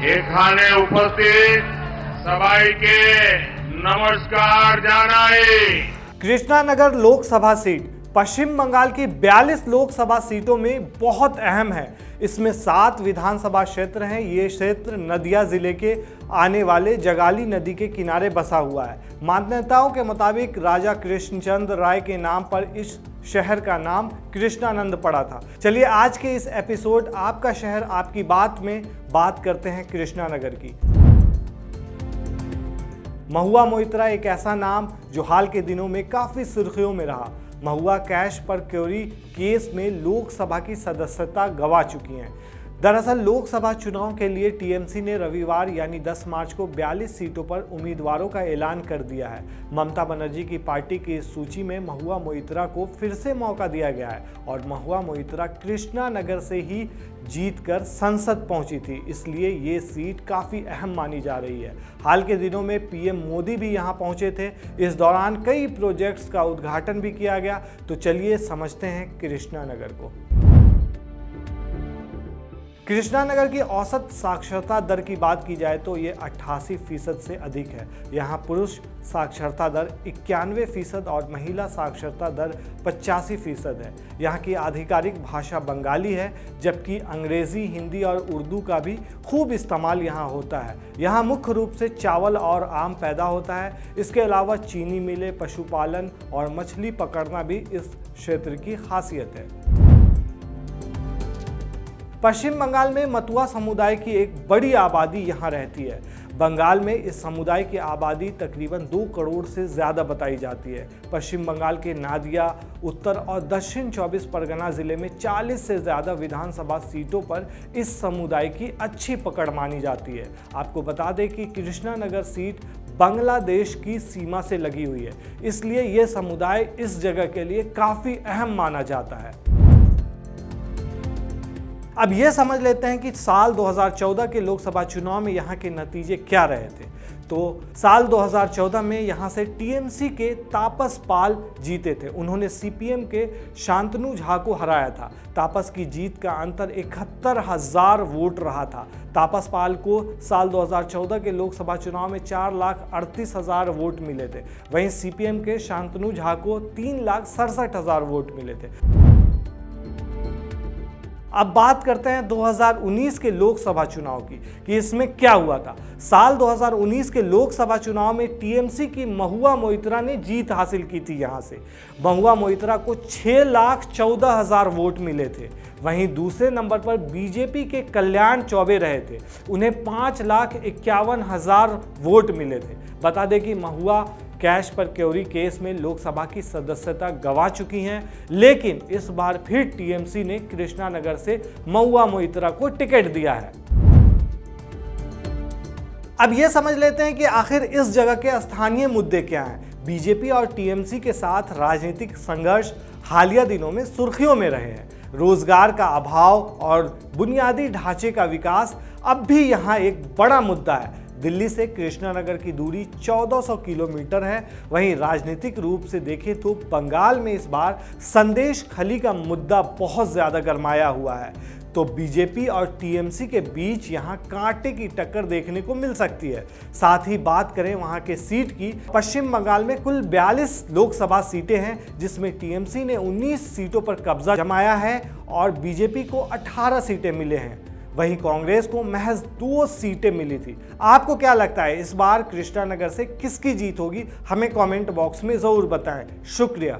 एखाने उपस्थित सबाईके नमस्कार जानाई। कृष्णानगर लोकसभा सीट पश्चिम बंगाल की 42 लोकसभा सीटों में बहुत अहम है। इसमें 7 विधानसभा क्षेत्र हैं। ये क्षेत्र नदिया जिले के आने वाले जगाली नदी के किनारे बसा हुआ है। मान्यताओं के मुताबिक राजा कृष्णचंद्र राय के नाम पर इस शहर का नाम कृष्णानंद पड़ा था। चलिए आज के इस एपिसोड आपका शहर आपकी बात में बात करते हैं कृष्णानगर की। महुआ मोइत्रा एक ऐसा नाम जो हाल के दिनों में काफी सुर्खियों में रहा। महुआ कैश पर क्वेरी केस में लोकसभा की सदस्यता गंवा चुकी हैं। दरअसल लोकसभा चुनाव के लिए टीएमसी ने रविवार यानी 10 मार्च को 42 सीटों पर उम्मीदवारों का ऐलान कर दिया है। ममता बनर्जी की पार्टी की इस सूची में महुआ मोइत्रा को फिर से मौका दिया गया है और महुआ मोइत्रा कृष्णानगर से ही जीतकर संसद पहुंची थी, इसलिए ये सीट काफ़ी अहम मानी जा रही है। हाल के दिनों में पीएम मोदी भी यहां पहुंचे थे। इस दौरान कई प्रोजेक्ट्स का उद्घाटन भी किया गया। तो चलिए समझते हैं कृष्णानगर को। कृष्णानगर की औसत साक्षरता दर की बात की जाए तो ये 88% से अधिक है। यहाँ पुरुष साक्षरता दर 91% और महिला साक्षरता दर 85% है। यहाँ की आधिकारिक भाषा बंगाली है, जबकि अंग्रेज़ी, हिंदी और उर्दू का भी खूब इस्तेमाल यहाँ होता है। यहाँ मुख्य रूप से चावल और आम पैदा होता है। इसके अलावा चीनी मिलें, पशुपालन और मछली पकड़ना भी इस क्षेत्र की खासियत है। पश्चिम बंगाल में मतुआ समुदाय की एक बड़ी आबादी यहाँ रहती है। बंगाल में इस समुदाय की आबादी तकरीबन 2 करोड़ से ज़्यादा बताई जाती है। पश्चिम बंगाल के नादिया, उत्तर और दक्षिण 24 परगना जिले में 40 से ज़्यादा विधानसभा सीटों पर इस समुदाय की अच्छी पकड़ मानी जाती है। आपको बता दें कि कृष्णानगर सीट बांग्लादेश की सीमा से लगी हुई है, इसलिए ये समुदाय इस जगह के लिए काफ़ी अहम माना जाता है। अब ये समझ लेते हैं कि साल 2014 के लोकसभा चुनाव में यहाँ के नतीजे क्या रहे थे। तो साल 2014 में यहाँ से टीएमसी के तापस पाल जीते थे। उन्होंने सीपीएम के शांतनु झा को हराया था। तापस की जीत का अंतर 71,000 वोट रहा था। तापस पाल को साल 2014 के लोकसभा चुनाव में 4,38,000 वोट मिले थे। वहीं सीपीएम के शांतनु झा को 3,67,000 वोट मिले थे। अब बात करते हैं 2019 के लोकसभा चुनाव की कि इसमें क्या हुआ था। साल 2019 के लोकसभा चुनाव में टीएमसी की महुआ मोइत्रा ने जीत हासिल की थी। यहां से महुआ मोइत्रा को 6,14,000 वोट मिले थे। वहीं दूसरे नंबर पर बीजेपी के कल्याण चौबे रहे थे। उन्हें 5,51,000 वोट मिले थे। बता दें कि महुआ कैश पर क्वेरी केस में लोकसभा की सदस्यता गंवा चुकी हैं, लेकिन इस बार फिर टीएमसी ने कृष्णानगर से महुआ मोइत्रा को टिकट दिया है। अब यह समझ लेते हैं कि आखिर इस जगह के स्थानीय मुद्दे क्या हैं। बीजेपी और टीएमसी के साथ राजनीतिक संघर्ष हालिया दिनों में सुर्खियों में रहे हैं। रोजगार का अभाव और बुनियादी ढांचे का विकास अब भी यहाँ एक बड़ा मुद्दा है। दिल्ली से कृष्णानगर की दूरी 1400 किलोमीटर है। वहीं राजनीतिक रूप से देखें तो बंगाल में इस बार संदेश खली का मुद्दा बहुत ज़्यादा गरमाया हुआ है। तो बीजेपी और टीएमसी के बीच यहां कांटे की टक्कर देखने को मिल सकती है। साथ ही बात करें वहां के सीट की, पश्चिम बंगाल में कुल 42 लोकसभा सीटें हैं, जिसमें टीएमसी ने 19 सीटों पर कब्जा जमाया है और बीजेपी को 18 सीटें मिले हैं। वहीं कांग्रेस को महज 2 सीटें मिली थी। आपको क्या लगता है इस बार कृष्णानगर से किसकी जीत होगी? हमें कमेंट बॉक्स में ज़रूर बताएं। शुक्रिया।